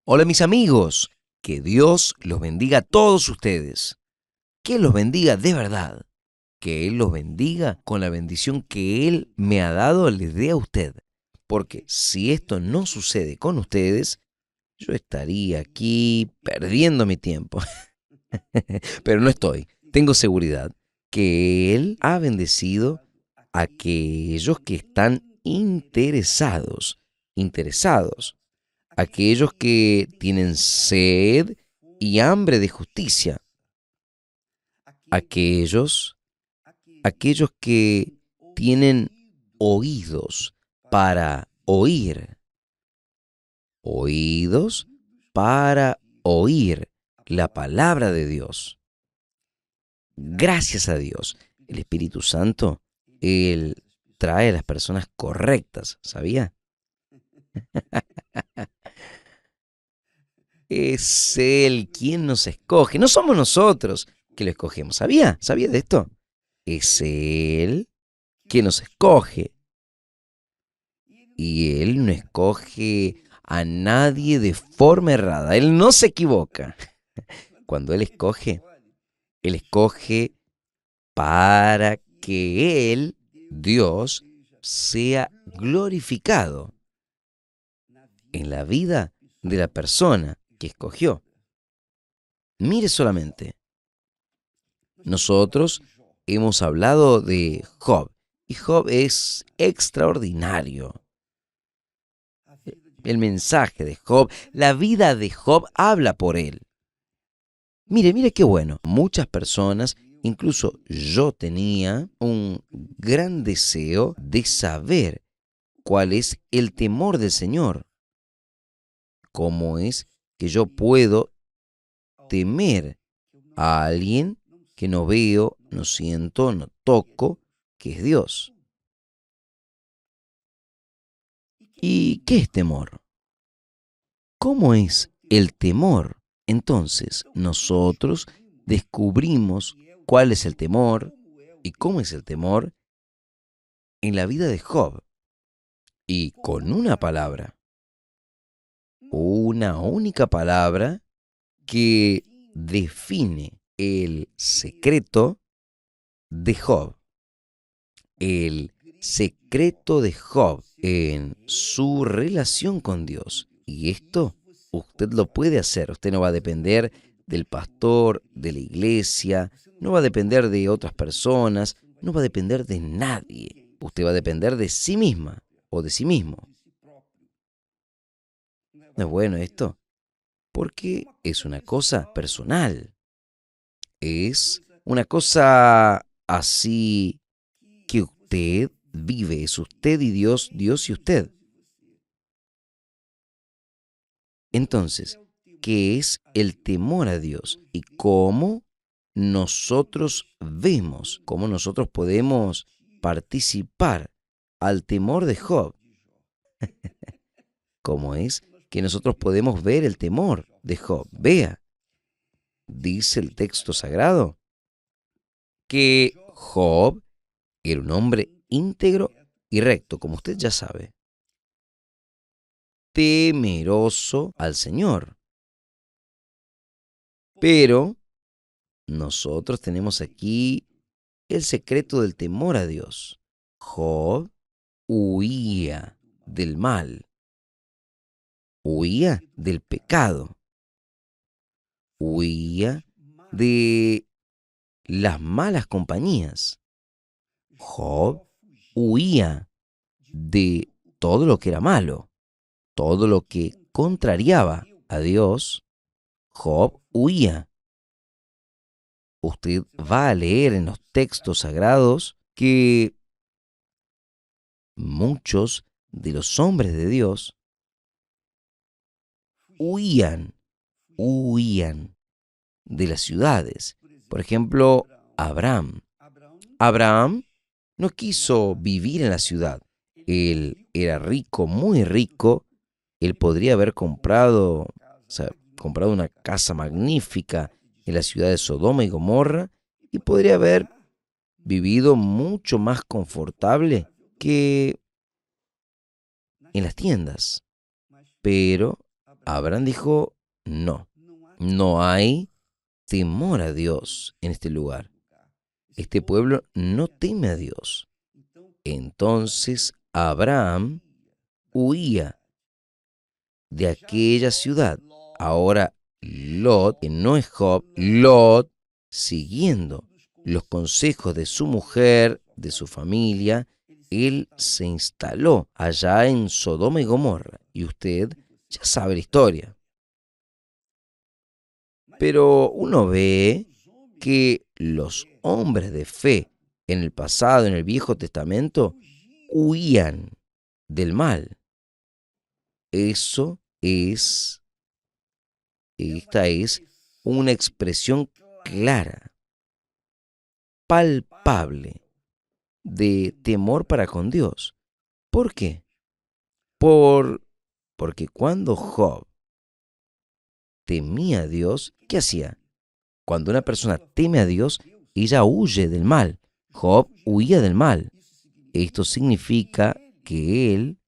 Hola mis amigos, que Dios los bendiga a todos ustedes, que Él los bendiga de verdad, que Él los bendiga con la bendición que Él me ha dado, les dé a usted, porque si esto no sucede con ustedes, yo estaría aquí perdiendo mi tiempo, pero no estoy, tengo seguridad que Él ha bendecido a aquellos que están interesados, aquellos que tienen sed y hambre de justicia, aquellos, aquellos que tienen oídos para oír, oídos para oír la palabra de Dios. Gracias a Dios, el Espíritu Santo, Él trae a las personas correctas, ¿sabía? Es Él quien nos escoge. No somos nosotros que lo escogemos. ¿Sabía? ¿Sabía de esto? Es Él quien nos escoge. Y Él no escoge a nadie de forma errada. Él no se equivoca. Cuando Él escoge para que Él, Dios, sea glorificado en la vida de la persona que escogió. Mire solamente. Nosotros hemos hablado de Job y Job es extraordinario. El mensaje de Job, la vida de Job habla por él. Mire qué bueno. Muchas personas, incluso yo tenía un gran deseo de saber cuál es el temor del Señor. ¿Cómo es que yo puedo temer a alguien que no veo, no siento, no toco, que es Dios? ¿Y qué es temor? ¿Cómo es el temor? Entonces, nosotros descubrimos cuál es el temor y cómo es el temor en la vida de Job. Y con una palabra, una única palabra que define el secreto de Job. El secreto de Job en su relación con Dios. Y esto usted lo puede hacer. Usted no va a depender del pastor, de la iglesia, no va a depender de otras personas, no va a depender de nadie. Usted va a depender de sí misma o de sí mismo. ¿No es bueno esto? Porque es una cosa personal. Es una cosa así que usted vive, es usted y Dios, Dios y usted. Entonces, ¿qué es el temor a Dios? Y cómo nosotros vemos, cómo nosotros podemos participar al temor de Job. ¿Cómo es que nosotros podemos ver el temor de Job? Vea, dice el texto sagrado que Job era un hombre íntegro y recto, como usted ya sabe, temeroso al Señor. Pero nosotros tenemos aquí el secreto del temor a Dios. Job huía del mal, huía del pecado, huía de las malas compañías. Job huía de todo lo que era malo, todo lo que contrariaba a Dios. Job huía. Usted va a leer en los textos sagrados que muchos de los hombres de Dios huían, huían de las ciudades. Por ejemplo, Abraham. Abraham no quiso vivir en la ciudad. Él era rico, muy rico. Él podría haber comprado una casa magnífica en la ciudad de Sodoma y Gomorra y podría haber vivido mucho más confortable que en las tiendas. Pero Abraham dijo, no, no hay temor a Dios en este lugar. Este pueblo no teme a Dios. Entonces Abraham huía de aquella ciudad. Ahora Lot, que no es Job, Lot, siguiendo los consejos de su mujer, de su familia, él se instaló allá en Sodoma y Gomorra. Y usted ya sabe la historia. Pero uno ve que los hombres de fe en el pasado, en el Viejo Testamento, huían del mal. Esta es una expresión clara, palpable, de temor para con Dios. ¿Por qué? Porque cuando Job temía a Dios, ¿qué hacía? Cuando una persona teme a Dios, ella huye del mal. Job huía del mal. Esto significa que él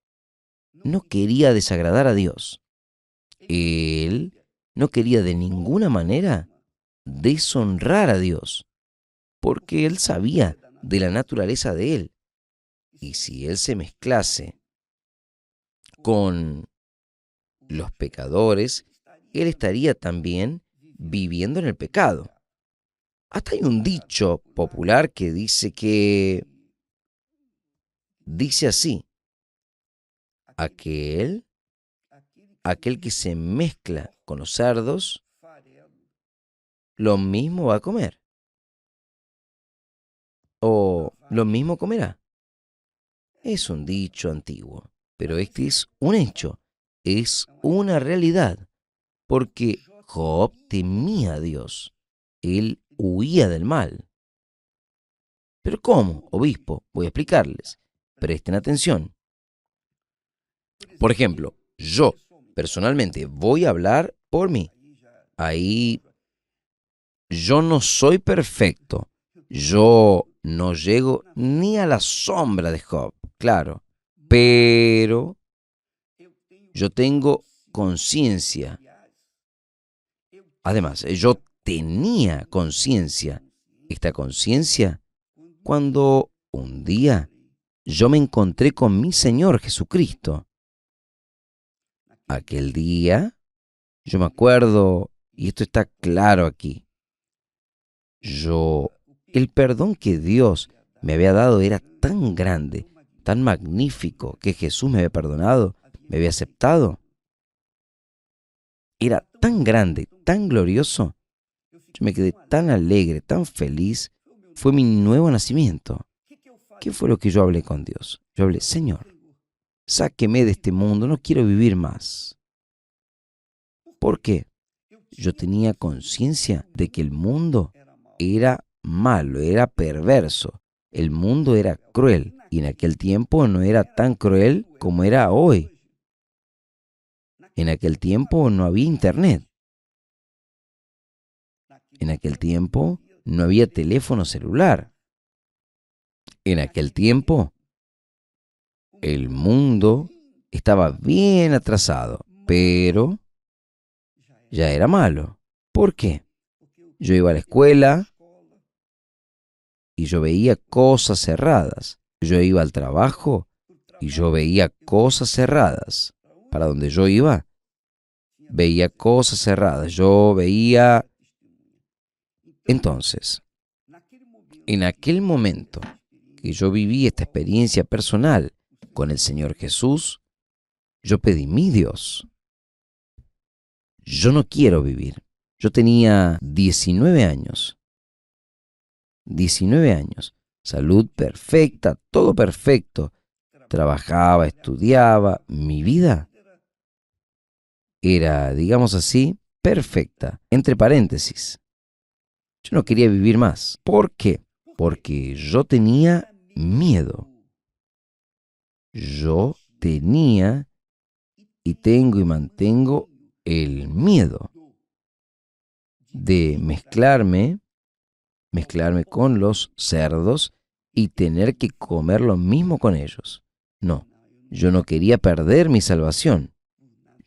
no quería desagradar a Dios. Él no quería de ninguna manera deshonrar a Dios, porque él sabía de la naturaleza de él. Y si él se mezclase con los pecadores, él estaría también viviendo en el pecado. Hasta hay un dicho popular que dice así: aquel que se mezcla con los cerdos, lo mismo va a comer, o lo mismo comerá. Es un dicho antiguo, pero este es un hecho, es una realidad, porque Job temía a Dios, él huía del mal. ¿Pero cómo, obispo? Voy a explicarles. Presten atención. Por ejemplo, yo personalmente voy a hablar por mí. Ahí yo no soy perfecto. Yo no llego ni a la sombra de Job, claro. Pero yo tengo conciencia. Además, yo tenía conciencia. Esta conciencia cuando un día yo me encontré con mi Señor Jesucristo. Aquel día, yo me acuerdo, y esto está claro aquí, el perdón que Dios me había dado era tan grande, tan magnífico, que Jesús me había perdonado, me había aceptado. Era tan grande, tan glorioso. Yo me quedé tan alegre, tan feliz. Fue mi nuevo nacimiento. ¿Qué fue lo que yo hablé con Dios? Yo hablé, Señor, sáqueme de este mundo, no quiero vivir más. ¿Por qué? Yo tenía conciencia de que el mundo era malo, era perverso. El mundo era cruel y en aquel tiempo no era tan cruel como era hoy. En aquel tiempo no había internet. En aquel tiempo no había teléfono celular. En aquel tiempo el mundo estaba bien atrasado, pero ya era malo. ¿Por qué? Yo iba a la escuela y yo veía cosas cerradas. Yo iba al trabajo y yo veía cosas cerradas. Para donde yo iba, veía cosas cerradas. Yo veía... Entonces, en aquel momento que yo viví esta experiencia personal con el Señor Jesús, yo pedí, mi Dios, yo no quiero vivir. Yo tenía 19 años. 19 años. Salud perfecta, todo perfecto. Trabajaba, estudiaba. Mi vida era, digamos así, perfecta. Entre paréntesis. Yo no quería vivir más. ¿Por qué? Porque yo tenía miedo. Yo tenía y tengo y mantengo el miedo de mezclarme con los cerdos y tener que comer lo mismo con ellos. No, yo no quería perder mi salvación.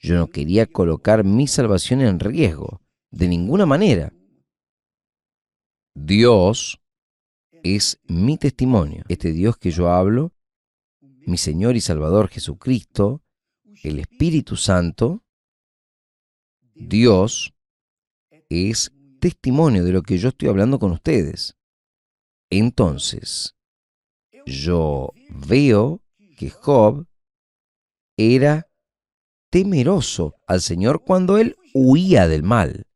Yo no quería colocar mi salvación en riesgo, de ninguna manera. Dios es mi testimonio. Este Dios que yo hablo, mi Señor y Salvador Jesucristo, el Espíritu Santo, Dios es testimonio de lo que yo estoy hablando con ustedes. Entonces, yo veo que Job era temeroso al Señor cuando él huía del mal.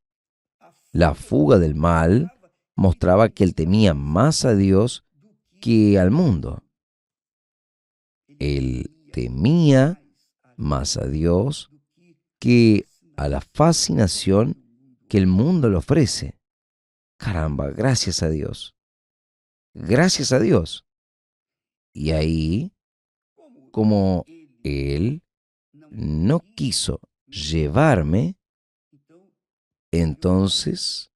La fuga del mal mostraba que él temía más a Dios que al mundo. Él temía más a Dios que a la fascinación que el mundo le ofrece. Caramba, gracias a Dios. Gracias a Dios. Y ahí, como Él no quiso llevarme, entonces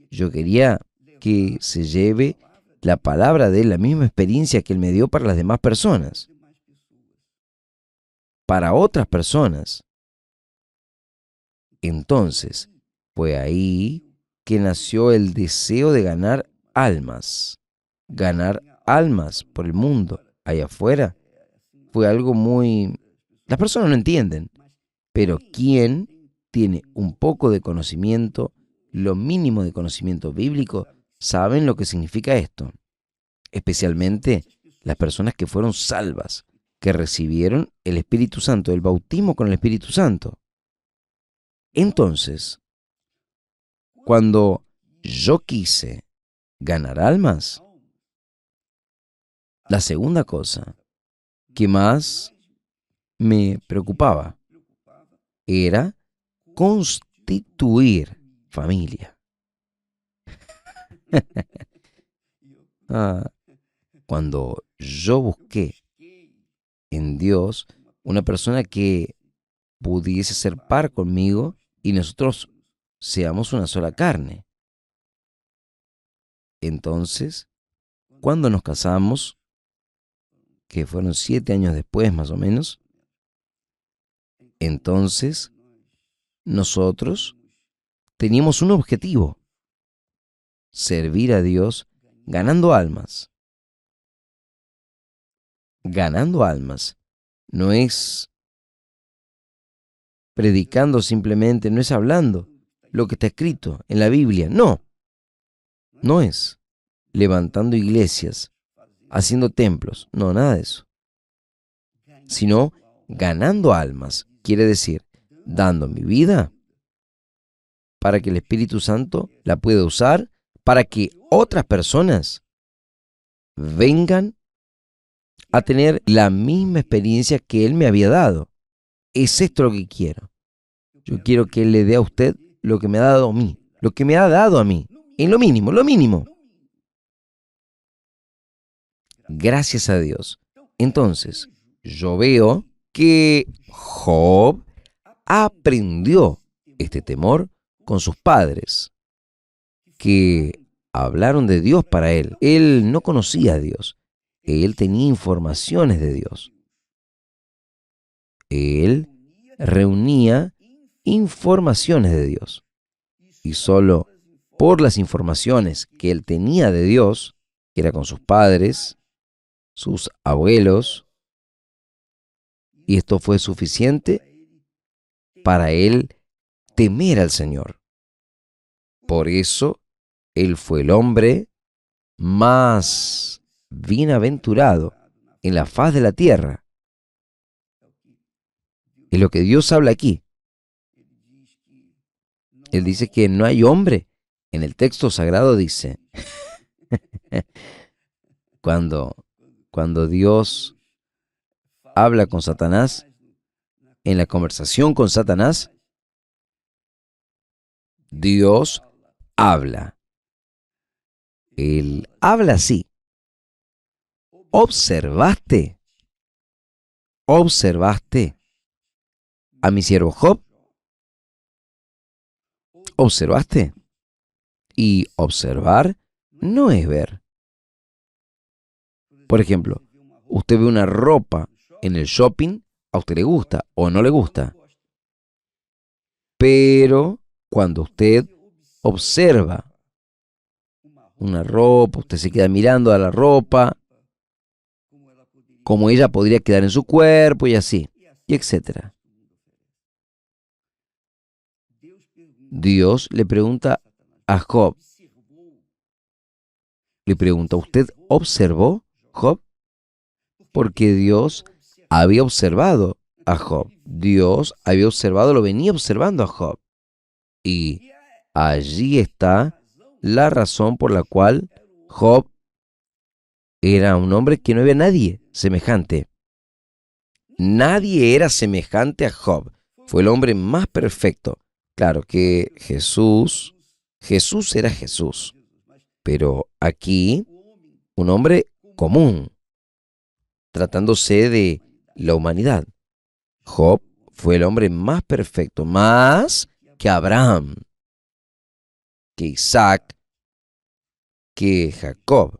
yo quería que se lleve la palabra de Él, la misma experiencia que Él me dio para las demás personas, para otras personas. Entonces, fue ahí que nació el deseo de ganar almas por el mundo allá afuera. Fue algo muy... Las personas no entienden, pero quien tiene un poco de conocimiento, lo mínimo de conocimiento bíblico, saben lo que significa esto. Especialmente las personas que fueron salvas, que recibieron el Espíritu Santo, el bautismo con el Espíritu Santo. Entonces, cuando yo quise ganar almas, la segunda cosa que más me preocupaba era constituir familia. Cuando yo busqué en Dios una persona que pudiese ser par conmigo y nosotros seamos una sola carne. Entonces, cuando nos casamos, que fueron 7 años después más o menos, entonces nosotros teníamos un objetivo: servir a Dios ganando almas. Ganando almas. No es predicando simplemente, no es hablando lo que está escrito en la Biblia. No, no es levantando iglesias, haciendo templos. No, nada de eso. Sino ganando almas. Quiere decir, dando mi vida para que el Espíritu Santo la pueda usar para que otras personas vengan a tener la misma experiencia que Él me había dado. Es esto lo que quiero. Yo quiero que Él le dé a usted lo que me ha dado a mí, lo que me ha dado a mí, en lo mínimo, lo mínimo. Gracias a Dios. Entonces, yo veo que Job aprendió este temor con sus padres, que hablaron de Dios para él. Él no conocía a Dios. Él tenía informaciones de Dios. Él reunía informaciones de Dios. Y solo por las informaciones que él tenía de Dios, que era con sus padres, sus abuelos, y esto fue suficiente para él temer al Señor. Por eso, él fue el hombre más bienaventurado en la faz de la tierra. Es lo que Dios habla aquí. Él dice que no hay hombre. En el texto sagrado dice, cuando Dios habla con Satanás, en la conversación con Satanás, Dios habla. Él habla así. ¿Observaste? ¿Observaste a mi siervo Job? ¿Observaste? Y observar no es ver. Por ejemplo, usted ve una ropa en el shopping, a usted le gusta o no le gusta. Pero cuando usted observa una ropa, usted se queda mirando a la ropa, cómo ella podría quedar en su cuerpo y así, y etcétera. Dios le pregunta a Job, le pregunta, ¿usted observó, Job? Porque Dios había observado a Job. Dios había observado, lo venía observando a Job. Y allí está la razón por la cual Job era un hombre que no había nadie semejante. Nadie era semejante a Job. Fue el hombre más perfecto. Claro que Jesús era Jesús. Pero aquí, un hombre común, tratándose de la humanidad. Job fue el hombre más perfecto, más que Abraham, que Isaac, que Jacob.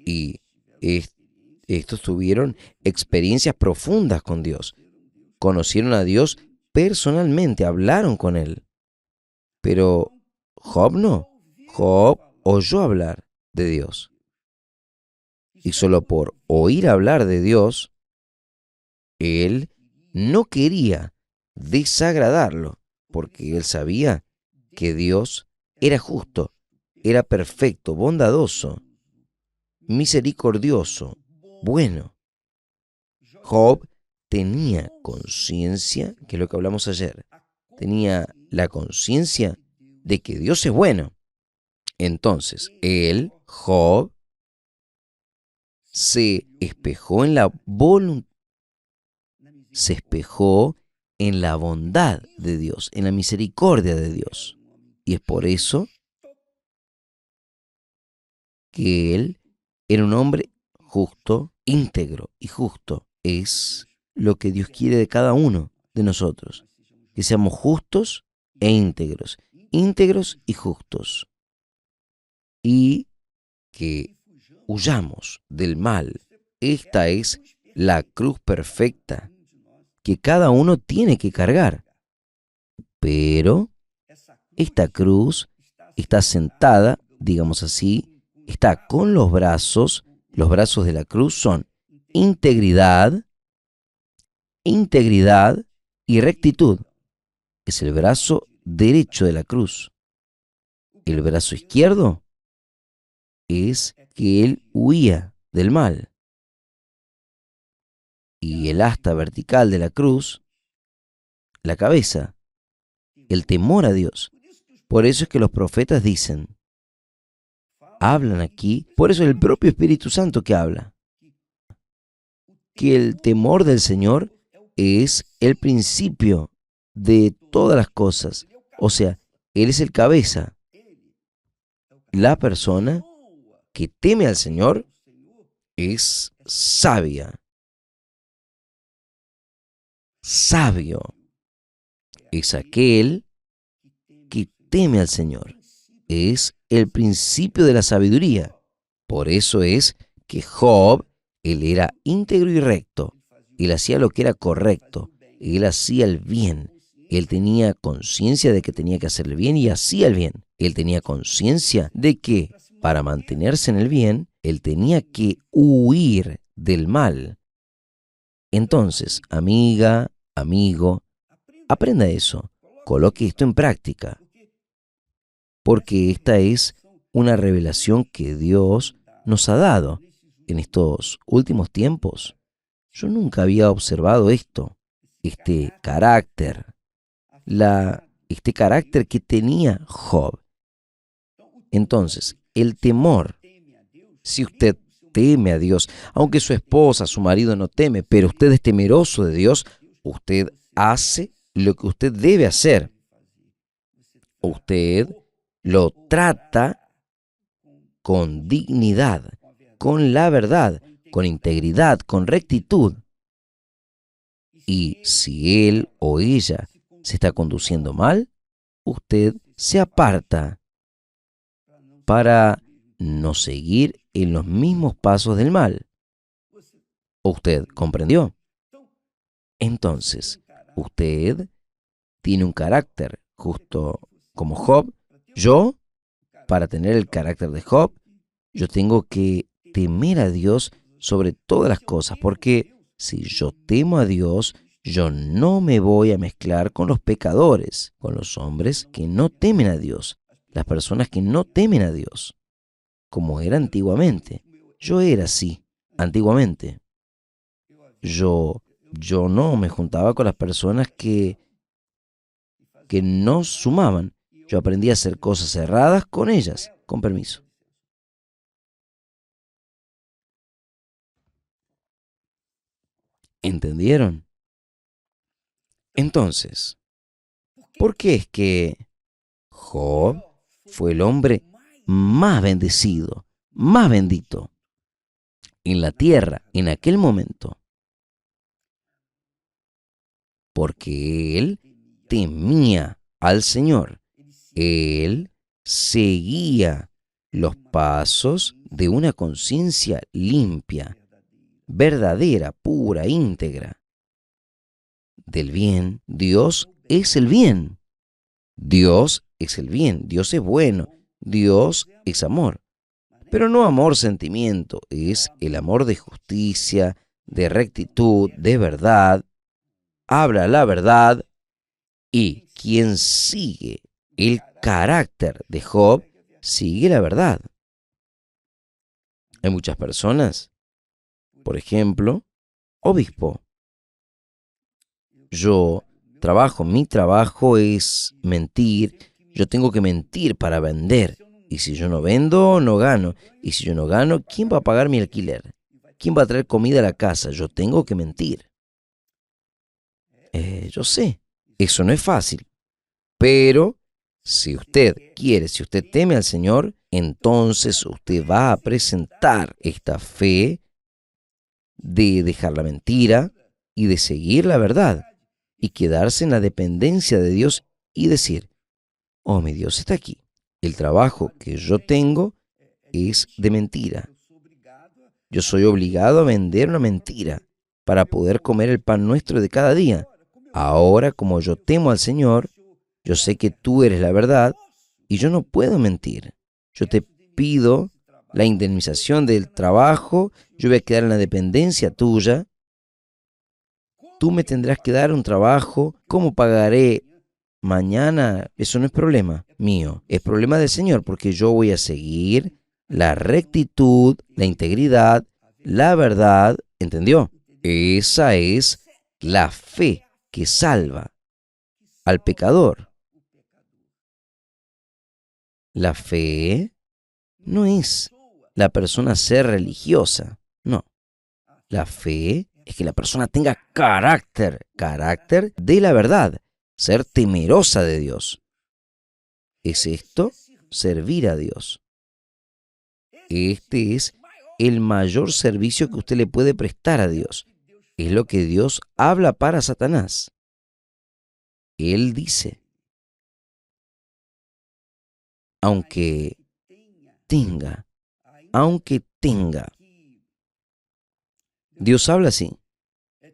Y estos tuvieron experiencias profundas con Dios. Conocieron a Dios personalmente, hablaron con Él. Pero Job no. Job oyó hablar de Dios. Y solo por oír hablar de Dios, él no quería desagradarlo, porque él sabía que Dios era justo, era perfecto, bondadoso, misericordioso, bueno. Job tenía conciencia, que es lo que hablamos ayer, tenía la conciencia de que Dios es bueno. Entonces, él, Job, se espejó en la voluntad, se espejó en la bondad de Dios, en la misericordia de Dios. Y es por eso que él era un hombre justo, íntegro y justo. Es lo que Dios quiere de cada uno de nosotros, que seamos justos e íntegros, íntegros y justos, y que huyamos del mal. Esta es la cruz perfecta que cada uno tiene que cargar. Pero esta cruz está sentada, digamos así, está con los brazos de la cruz son integridad, integridad y rectitud. Es el brazo derecho de la cruz. El brazo izquierdo es que él huía del mal. Y el asta vertical de la cruz, la cabeza, el temor a Dios. Por eso es que los profetas dicen, hablan aquí, por eso es el propio Espíritu Santo que habla, que el temor del Señor es el principio de todas las cosas. O sea, Él es el cabeza. La persona que teme al Señor es sabia, sabio. Es aquel que teme al Señor. Es el principio de la sabiduría. Por eso es que Job, él era íntegro y recto. Él hacía lo que era correcto. Él hacía el bien. Él tenía conciencia de que tenía que hacer el bien y hacía el bien. Él tenía conciencia de que para mantenerse en el bien, él tenía que huir del mal. Entonces, amiga, amigo, aprenda eso. Coloque esto en práctica. Porque esta es una revelación que Dios nos ha dado en estos últimos tiempos. Yo nunca había observado esto, este carácter, este carácter que tenía Job. Entonces, el temor, si usted teme a Dios, aunque su esposa, su marido no teme, pero usted es temeroso de Dios, usted hace lo que usted debe hacer. Usted lo trata con dignidad, con la verdad, con integridad, con rectitud. Y si él o ella se está conduciendo mal, usted se aparta para no seguir en los mismos pasos del mal. ¿Usted comprendió? Entonces, Usted tiene un carácter justo como Job. Yo, para tener el carácter de Job, yo tengo que temer a Dios sobre todas las cosas, porque si yo temo a Dios, yo no me voy a mezclar con los pecadores, con los hombres que no temen a Dios, las personas que no temen a Dios, como era antiguamente. Yo era así, antiguamente. Yo no me juntaba con las personas que no sumaban. Yo aprendí a hacer cosas erradas con ellas, con permiso. ¿Entendieron? Entonces, ¿por qué es que Job fue el hombre más bendecido, más bendito en la tierra en aquel momento? Porque él temía al Señor. Él seguía los pasos de una conciencia limpia, verdadera, pura, íntegra. Del bien, Dios es el bien. Dios es el bien, Dios es bueno, Dios es amor. Pero no amor sentimiento, es el amor de justicia, de rectitud, de verdad. Habla la verdad y quien sigue el carácter de Job, sigue la verdad. Hay muchas personas, por ejemplo, obispo. Yo trabajo, mi trabajo es mentir, yo tengo que mentir para vender. Y si yo no vendo, no gano. Y si yo no gano, ¿quién va a pagar mi alquiler? ¿Quién va a traer comida a la casa? Yo tengo que mentir. Yo sé, eso no es fácil. Pero si usted quiere, si usted teme al Señor, entonces usted va a presentar esta fe de dejar la mentira y de seguir la verdad y quedarse en la dependencia de Dios y decir, oh, mi Dios está aquí. El trabajo que yo tengo es de mentira. Yo soy obligado a vender una mentira para poder comer el pan nuestro de cada día. Ahora, como yo temo al Señor, yo sé que tú eres la verdad y yo no puedo mentir. Yo te pido la indemnización del trabajo, yo voy a quedar en la dependencia tuya. Tú me tendrás que dar un trabajo. ¿Cómo pagaré mañana? Eso no es problema mío, es problema del Señor, porque yo voy a seguir la rectitud, la integridad, la verdad. ¿Entendió? Esa es la fe que salva al pecador. La fe no es la persona ser religiosa, no. La fe es que la persona tenga carácter, carácter de la verdad, ser temerosa de Dios. ¿Es esto? Servir a Dios. Este es el mayor servicio que usted le puede prestar a Dios. Es lo que Dios habla para Satanás. Él dice, aunque tenga, aunque tenga. Dios habla así.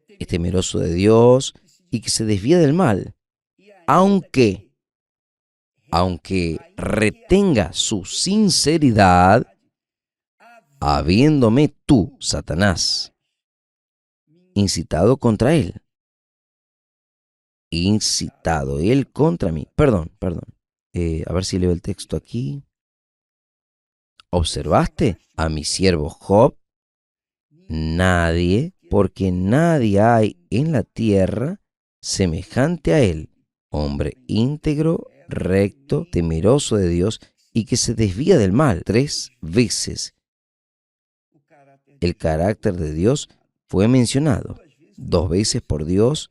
Es temeroso de Dios y que se desvía del mal. Aunque retenga su sinceridad, habiéndome tú, Satanás, incitado contra él. Incitado él contra mí. Perdón. A ver si leo el texto aquí. ¿Observaste a mi siervo Job? Nadie, porque nadie hay en la tierra semejante a él, hombre íntegro, recto, temeroso de Dios y que se desvía del mal. 3 veces el carácter de Dios fue mencionado, 2 veces por Dios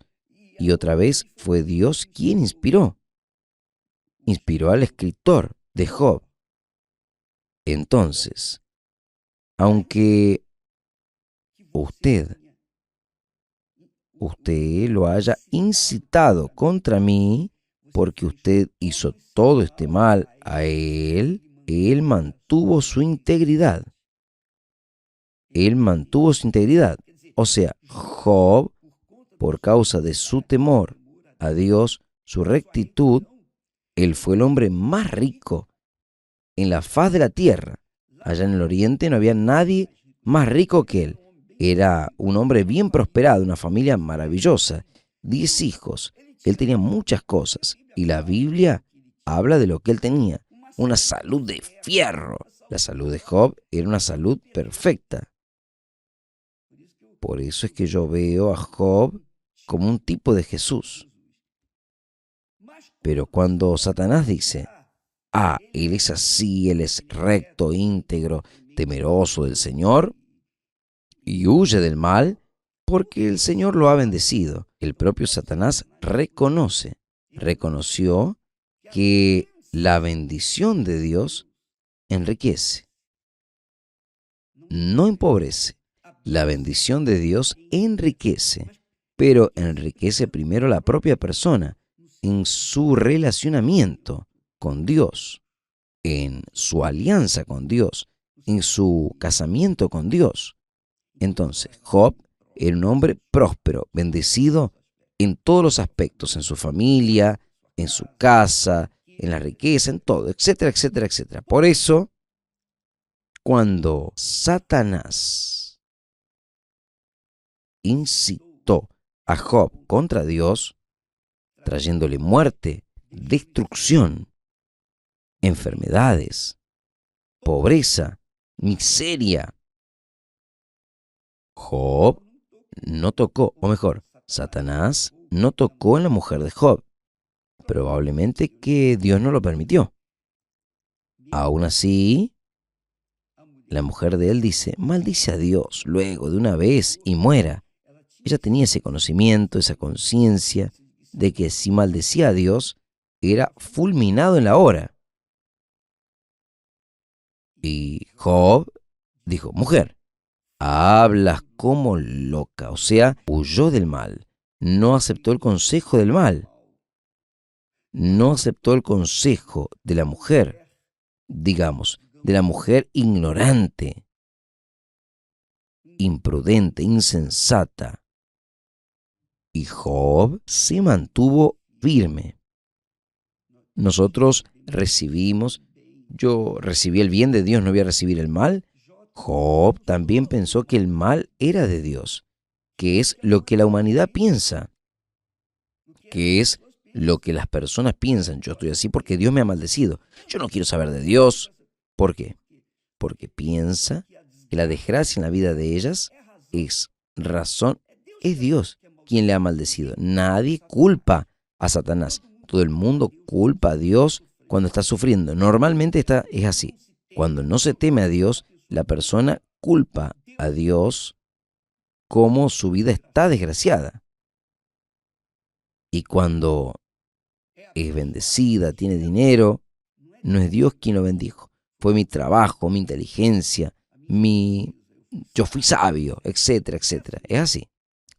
y otra vez fue Dios quien inspiró. Inspiró al escritor de Job. Entonces, aunque usted lo haya incitado contra mí, porque usted hizo todo este mal a él mantuvo su integridad. Él mantuvo su integridad. O sea, Job, por causa de su temor a Dios, su rectitud, él fue el hombre más rico en la faz de la tierra. Allá en el oriente no había nadie más rico que él. Era un hombre bien prosperado, una familia maravillosa, 10 hijos. Él tenía muchas cosas y la Biblia habla de lo que él tenía, una salud de fierro. La salud de Job era una salud perfecta. Por eso es que yo veo a Job como un tipo de Jesús. Pero cuando Satanás dice, él es así, él es recto, íntegro, temeroso del Señor y huye del mal porque el Señor lo ha bendecido. El propio Satanás reconoció que la bendición de Dios enriquece, no empobrece. La bendición de Dios enriquece, pero enriquece primero la propia persona en su relacionamiento con Dios, en su alianza con Dios, en su casamiento con Dios. Entonces, Job era un hombre próspero, bendecido en todos los aspectos, en su familia, en su casa, en la riqueza, en todo, etcétera, etcétera, etcétera. Por eso, cuando Satanás incitó a Job contra Dios, trayéndole muerte, destrucción, enfermedades, pobreza, miseria, Job no tocó, o mejor, Satanás no tocó en la mujer de Job. Probablemente que Dios no lo permitió. Aún así, la mujer de él dice, maldice a Dios luego de una vez y muera. Ella tenía ese conocimiento, esa conciencia de que si maldecía a Dios, era fulminado en la hora. Y Job dijo, mujer, hablas como loca, o sea, huyó del mal, no aceptó el consejo del mal, no aceptó el consejo de la mujer, digamos, de la mujer ignorante, imprudente, insensata. Y Job se mantuvo firme. Nosotros yo recibí el bien de Dios, no voy a recibir el mal. Job también pensó que el mal era de Dios, que es lo que la humanidad piensa, que es lo que las personas piensan. Yo estoy así porque Dios me ha maldecido. Yo no quiero saber de Dios. ¿Por qué? Porque piensa que la desgracia en la vida de ellas es es Dios quien le ha maldecido. Nadie culpa a Satanás. Todo el mundo culpa a Dios cuando está sufriendo. Normalmente es así. Cuando no se teme a Dios, la persona culpa a Dios como su vida está desgraciada. Y cuando es bendecida, tiene dinero, no es Dios quien lo bendijo. Fue mi trabajo, mi inteligencia, yo fui sabio, etcétera, etcétera. Es así.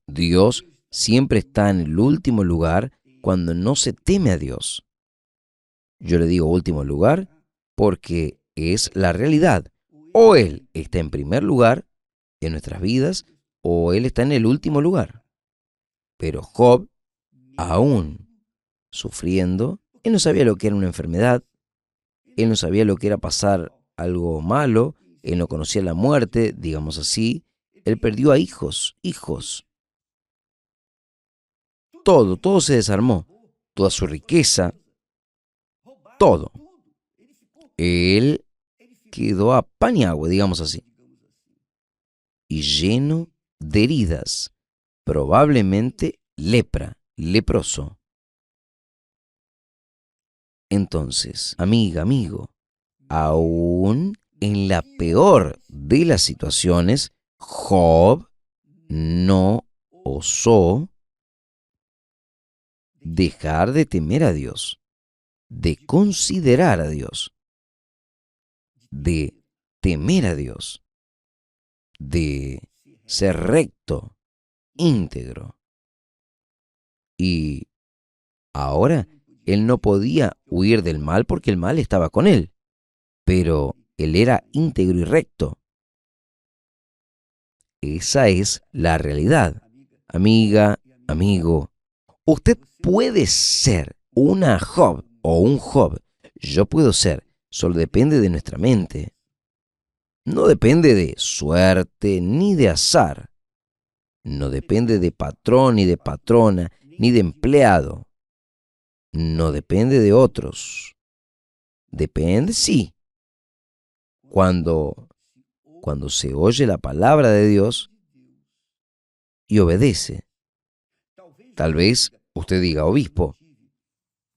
Dios siempre está en el último lugar cuando no se teme a Dios. Yo le digo último lugar porque es la realidad. O Él está en primer lugar en nuestras vidas o Él está en el último lugar. Pero Job, aún sufriendo, él no sabía lo que era una enfermedad, él no sabía lo que era pasar algo malo, él no conocía la muerte, digamos así, él perdió a hijos. Todo se desarmó, toda su riqueza, todo. Él quedó a pan y agua, digamos así, y lleno de heridas, probablemente leproso. Entonces, amiga, amigo, aún en la peor de las situaciones, Job no osó dejar de temer a Dios, de considerar a Dios, de temer a Dios, de ser recto, íntegro. Y ahora él no podía huir del mal porque el mal estaba con él, pero él era íntegro y recto. Esa es la realidad. Amiga, amigo, Usted puede ser una Job o un Job. Yo puedo ser. Solo depende de nuestra mente. No depende de suerte ni de azar. No depende de patrón ni de patrona, ni de empleado. No depende de otros. Depende, sí. Cuando se oye la palabra de Dios y obedece. Tal vez usted diga, obispo,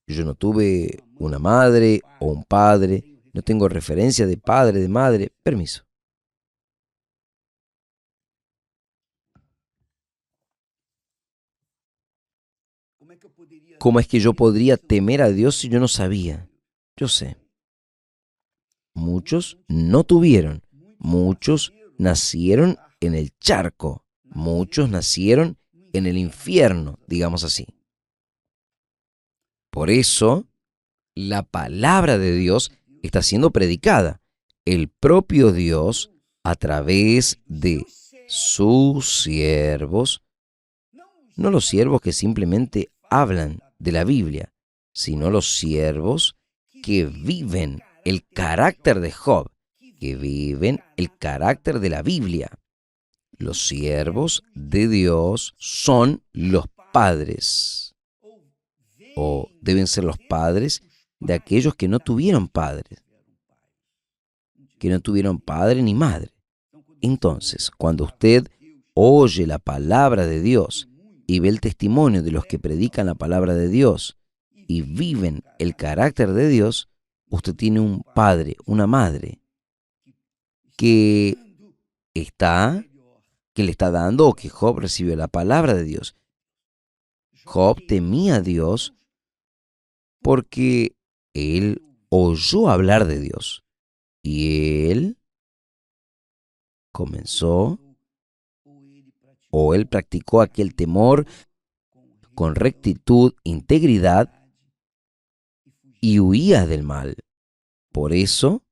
yo no tuve una madre o un padre, no tengo referencia de padre, de madre. Permiso. ¿Cómo es que yo podría temer a Dios si yo no sabía? Yo sé. Muchos no tuvieron. Muchos nacieron en el charco. Muchos nacieron en el infierno, digamos así. Por eso, la palabra de Dios está siendo predicada. El propio Dios, a través de sus siervos, no los siervos que simplemente hablan de la Biblia, sino los siervos que viven el carácter de Job, que viven el carácter de la Biblia. Los siervos de Dios son los padres, o deben ser los padres de aquellos que no tuvieron padres, que no tuvieron padre ni madre. Entonces, cuando usted oye la palabra de Dios y ve el testimonio de los que predican la palabra de Dios y viven el carácter de Dios, usted tiene un padre, una madre que le está dando, o que Job recibió la palabra de Dios. Job temía a Dios porque él oyó hablar de Dios y él comenzó, o él practicó aquel temor con rectitud, integridad, y huía del mal. Por eso,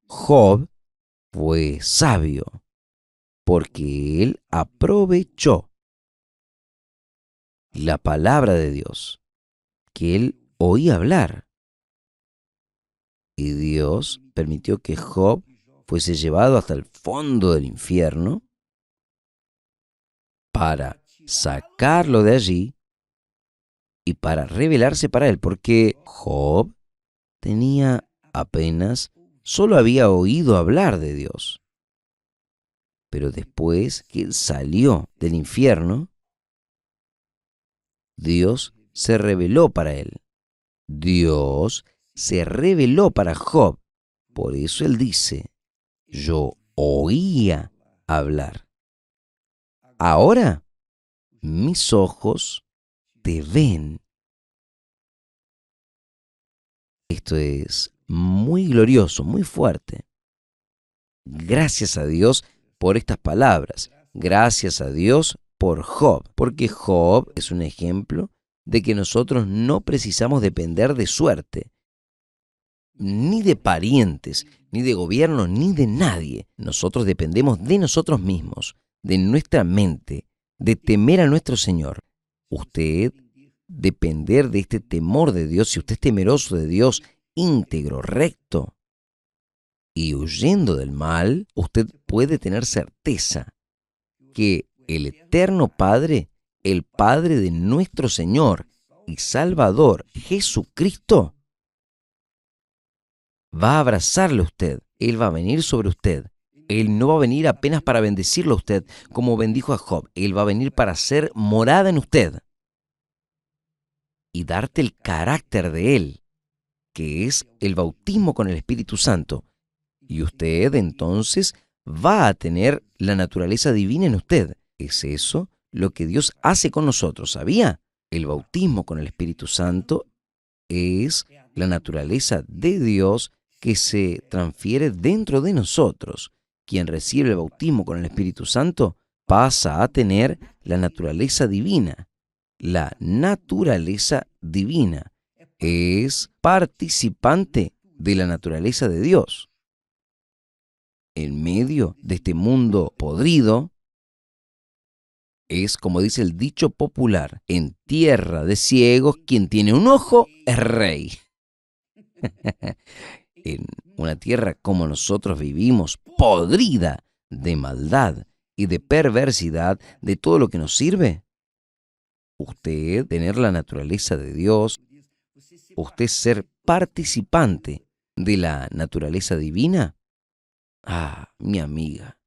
Job fue sabio, porque él aprovechó la palabra de Dios, que él oía hablar. Y Dios permitió que Job fuese llevado hasta el fondo del infierno para sacarlo de allí y para revelarse para él, porque Job solo había oído hablar de Dios. Pero después que él salió del infierno, Dios se reveló para él. Dios se reveló para Job. Por eso él dice, yo oía hablar. Ahora mis ojos te ven. Esto es muy glorioso, muy fuerte. Gracias a Dios por estas palabras. Gracias a Dios por Job, porque Job es un ejemplo de que nosotros no precisamos depender de suerte, ni de parientes, ni de gobierno, ni de nadie. Nosotros dependemos de nosotros mismos, de nuestra mente, de temer a nuestro Señor. Usted depender de este temor de Dios, si usted es temeroso de Dios, íntegro, recto y huyendo del mal, usted puede tener certeza que el eterno Padre, el Padre de nuestro Señor y Salvador Jesucristo, va a abrazarle a usted. Él va a venir sobre usted. Él no va a venir apenas para bendecirlo a usted, como bendijo a Job. Él va a venir para hacer morada en usted y darte el carácter de Él, que es el bautismo con el Espíritu Santo. Y usted entonces va a tener la naturaleza divina en usted. Es eso lo que Dios hace con nosotros, ¿sabía? El bautismo con el Espíritu Santo es la naturaleza de Dios que se transfiere dentro de nosotros. Quien recibe el bautismo con el Espíritu Santo pasa a tener la naturaleza divina. La naturaleza divina es participante de la naturaleza de Dios. En medio de este mundo podrido, Es como dice el dicho popular, en tierra de ciegos, quien tiene un ojo es rey. En una tierra como nosotros vivimos, podrida de maldad y de perversidad, de todo lo que nos sirve, usted tener la naturaleza de Dios, usted ser participante de la naturaleza divina, mi amiga,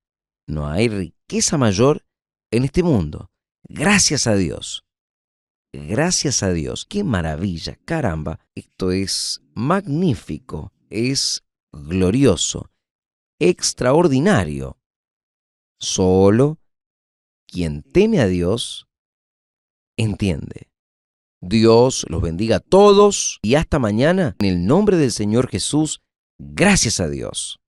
no hay riqueza mayor en este mundo. Gracias a Dios. Gracias a Dios. ¡Qué maravilla! Caramba, esto es magnífico, es glorioso, extraordinario. Solo quien teme a Dios entiende. Dios los bendiga a todos y hasta mañana. En el nombre del Señor Jesús, gracias a Dios.